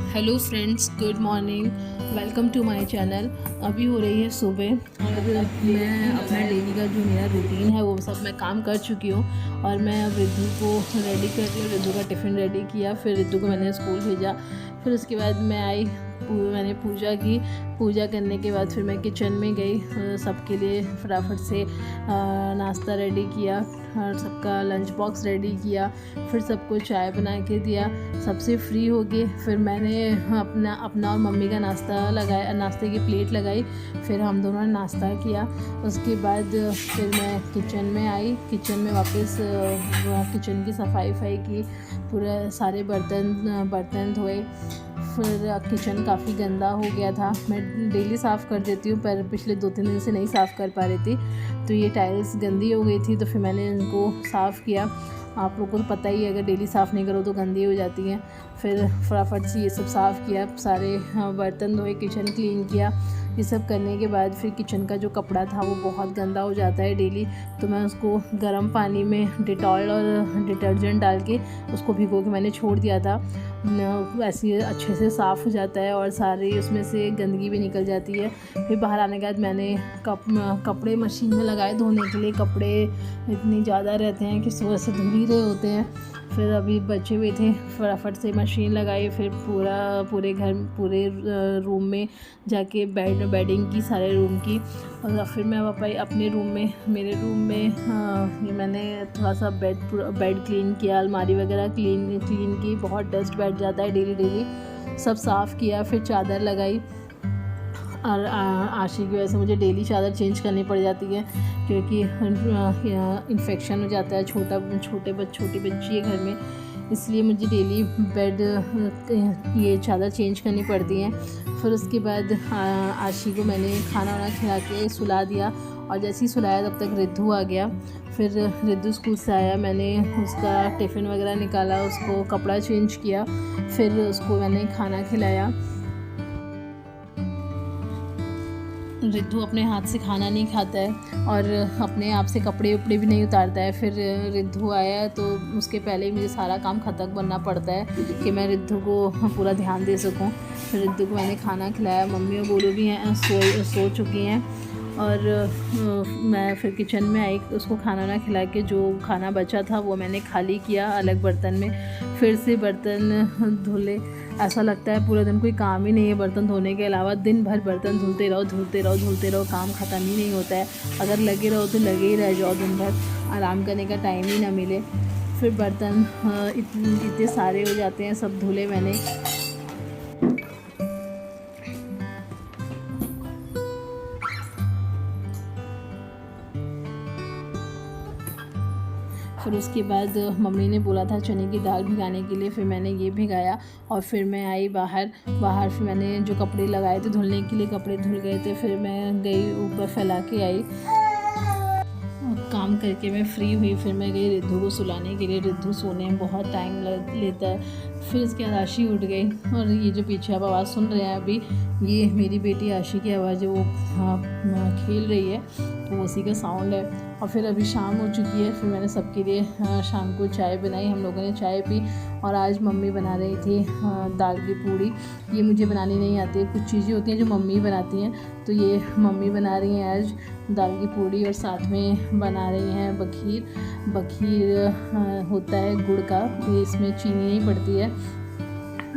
Hello friends, good morning, welcome to my channel. अभी हो रही है सुबह और मैं अपना डेली का जो मेरा रूटीन है वो सब मैं काम कर चुकी हूँ और मैं अब रिद्धू को रेडी कर रही हूँ। रिद्धू का टिफ़िन रेडी किया, फिर रिद्धू को मैंने स्कूल भेजा। फिर उसके बाद मैं आई, मैंने पूजा की। पूजा करने के बाद फिर मैं किचन में गई, सबके लिए फटाफट से नाश्ता रेडी किया और सबका लंच बॉक्स रेडी किया। फिर सबको चाय बना के दिया, सबसे फ्री हो गए। फिर मैंने अपना और मम्मी का नाश्ता लगाया, नाश्ते की प्लेट लगाई। फिर हम दोनों ने नाश्ता किया। उसके बाद फिर मैं किचन में आई, किचन में वापस किचन की सफाई की, पूरा सारे बर्तन धोए। फिर किचन काफ़ी गंदा हो गया था। मैं डेली साफ़ कर देती हूँ पर पिछले 2-3 दिन से नहीं साफ़ कर पा रही थी, तो ये टाइल्स गंदी हो गई थी, तो फिर मैंने इनको साफ़ किया। आप लोगों को तो पता ही है, अगर डेली साफ़ नहीं करो तो गंदी हो जाती हैं। फिर फटाफट से ये सब साफ़ किया, सारे बर्तन धोए, किचन क्लीन किया। ये सब करने के बाद फिर किचन का जो कपड़ा था वो बहुत गंदा हो जाता है डेली, तो मैं उसको गर्म पानी में डिटॉल और डिटर्जेंट डाल के उसको भिगो के मैंने छोड़ दिया था। ऐसे अच्छे से साफ़ हो जाता है और सारी उसमें से गंदगी भी निकल जाती है। फिर बाहर आने के बाद मैंने कपड़े मशीन में लगाए धोने के लिए। कपड़े इतनी ज़्यादा रहते हैं कि सुबह से धुल ही रहे होते हैं। फिर अभी बचे हुए थे, फटाफट से मशीन लगाई। फिर पूरे रूम में जाके बेडिंग की, सारे रूम की। और फिर मैं अपने रूम में, मेरे रूम में ये मैंने थोड़ा सा बेड क्लीन किया, अलमारी वगैरह क्लीन की। बहुत डस्ट बैठ जाता है डेली, सब साफ़ किया। फिर चादर लगाई और आशी की वजह से मुझे डेली चादर चेंज करनी पड़ जाती है क्योंकि इन्फेक्शन हो जाता है। छोटी बच्ची है घर में, इसलिए मुझे डेली बेड ये चादर चेंज करनी पड़ती है। फिर उसके बाद आशी को मैंने खाना वाना खिला के सुला दिया और जैसे ही सुलाया तब तक रिद्धू आ गया। फिर रिद्धू स्कूल से आया, मैंने उसका टिफ़िन वगैरह निकाला, उसको कपड़ा चेंज किया, फिर उसको मैंने खाना खिलाया। रिद्धू अपने हाथ से खाना नहीं खाता है और अपने आप से कपड़े उपड़े भी नहीं उतारता है। फिर रिद्धू आया तो उसके पहले ही मुझे सारा काम ख़त्म करना पड़ता है कि मैं रिद्धू को पूरा ध्यान दे सकूं। फिर रिद्धू को मैंने खाना खिलाया, मम्मी और बोलू भी हैं सो चुकी हैं। और मैं फिर किचन में आई, उसको खाना ना खिला के जो खाना बचा था वो मैंने खाली किया अलग बर्तन में। फिर से बर्तन धुले। ऐसा लगता है पूरा दिन कोई काम ही नहीं है बर्तन धोने के अलावा। दिन भर बर्तन धुलते रहो, काम ख़त्म ही नहीं होता है। अगर लगे रहो तो लगे ही रह जाओ, दिन भर आराम करने का टाइम ही ना मिले। फिर बर्तन इतने सारे हो जाते हैं, सब धुले मैंने। फिर उसके बाद मम्मी ने बोला था चने की दाल भिगाने के लिए, फिर मैंने ये भिगाया और फिर मैं आई बाहर। फिर मैंने जो कपड़े लगाए थे धुलने के लिए, कपड़े धुल गए थे, फिर मैं गई ऊपर फैला के आई। काम करके मैं फ्री हुई, फिर मैं गई रिद्धू को सुलाने के लिए। रिद्धू सोने में बहुत टाइम लेता है। फिर इसके बाद आशी उठ गई और ये जो पीछे आप आवाज़ सुन रहे हैं अभी, ये मेरी बेटी आशी की आवाज़ है। वो खेल रही है तो उसी का साउंड है। और फिर अभी शाम हो चुकी है, फिर मैंने सबके लिए शाम को चाय बनाई, हम लोगों ने चाय पी। और आज मम्मी बना रही थी दाल की पूड़ी। ये मुझे बनानी नहीं आती है, कुछ चीज़ें होती हैं जो मम्मी बनाती हैं, तो ये मम्मी बना रही हैं आज दाल की पूड़ी। और साथ में बना रही हैं बखीर होता है गुड़ का, ये इसमें चीनी नहीं पड़ती है,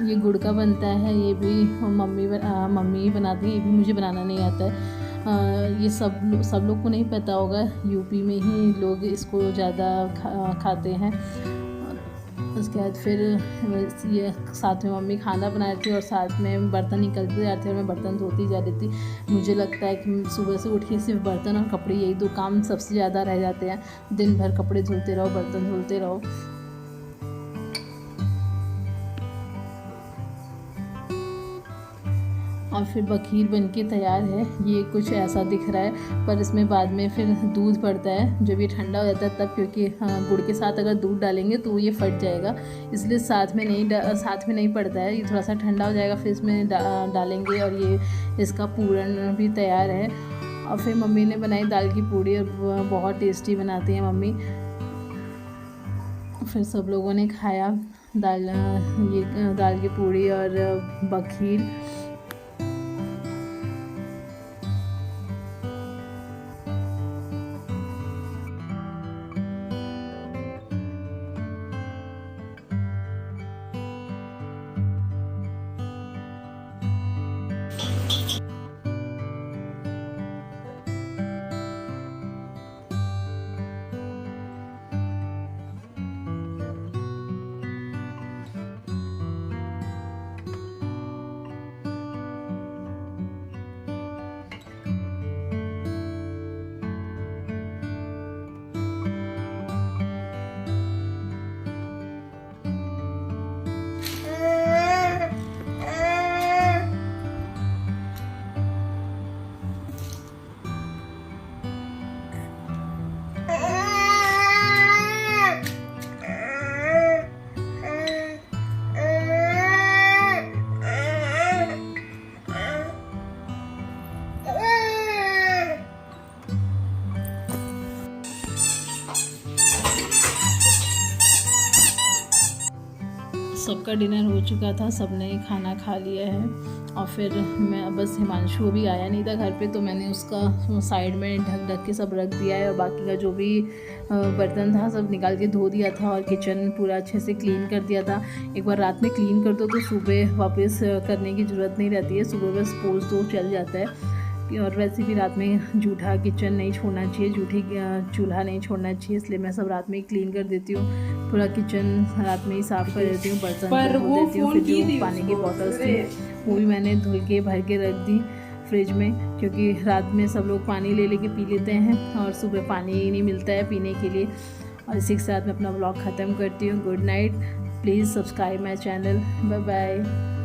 ये गुड़ का बनता है। ये भी मम्मी बनाती है, ये भी मुझे बनाना नहीं आता है। ये सब लोग को नहीं पता होगा, यूपी में ही लोग इसको ज़्यादा खाते हैं। उसके बाद फिर ये साथ में मम्मी खाना बना रही थी और साथ में बर्तन निकलते जा रहे थे और मैं बर्तन धोती जा रही थी। मुझे लगता है कि सुबह से उठ के सिर्फ बर्तन और कपड़े, यही 2 काम सबसे ज़्यादा रह जाते हैं। दिन भर कपड़े धुलते रहो, बर्तन धुलते रहो। और फिर बखीर बनके तैयार है। ये कुछ ऐसा दिख रहा है पर इसमें बाद में फिर दूध पड़ता है जब ये ठंडा हो जाता है तब, क्योंकि गुड़ के साथ अगर दूध डालेंगे तो ये फट जाएगा, इसलिए साथ में नहीं पड़ता है। ये थोड़ा सा ठंडा हो जाएगा फिर इसमें डालेंगे और ये इसका पूरण भी तैयार है। और फिर मम्मी ने बनाई दाल की पूड़ी और बहुत टेस्टी बनाती हैं मम्मी। फिर सब लोगों ने खाया ये दाल की पूड़ी और बखीर। सबका डिनर हो चुका था, सबने खाना खा लिया है। और फिर मैं बस हिमांशु भी आया नहीं था घर पे, तो मैंने उसका साइड में ढक के सब रख दिया है और बाकी का जो भी बर्तन था सब निकाल के धो दिया था और किचन पूरा अच्छे से क्लीन कर दिया था। एक बार रात में क्लीन कर दो तो सुबह वापस करने की ज़रूरत नहीं रहती है, सुबह बस पोंछ दो चल जाता है। और वैसे भी रात में जूठा किचन नहीं छोड़ना चाहिए, जूठी चूल्हा नहीं छोड़ना चाहिए, इसलिए मैं सब रात में ही क्लीन कर देती हूँ। पूरा किचन रात में ही साफ़ कर देती हूँ, बर्तन धो देती हूँ। फिर जो पानी की बॉटल्स थी वो भी मैंने धुल के भर के रख दी फ्रिज में, क्योंकि रात में सब लोग पानी ले लेके पी लेते हैं और सुबह पानी ही नहीं मिलता है पीने के लिए। और इसी के साथ मैं अपना व्लॉग ख़त्म करती हूँ। Good night, please subscribe my channel, bye bye.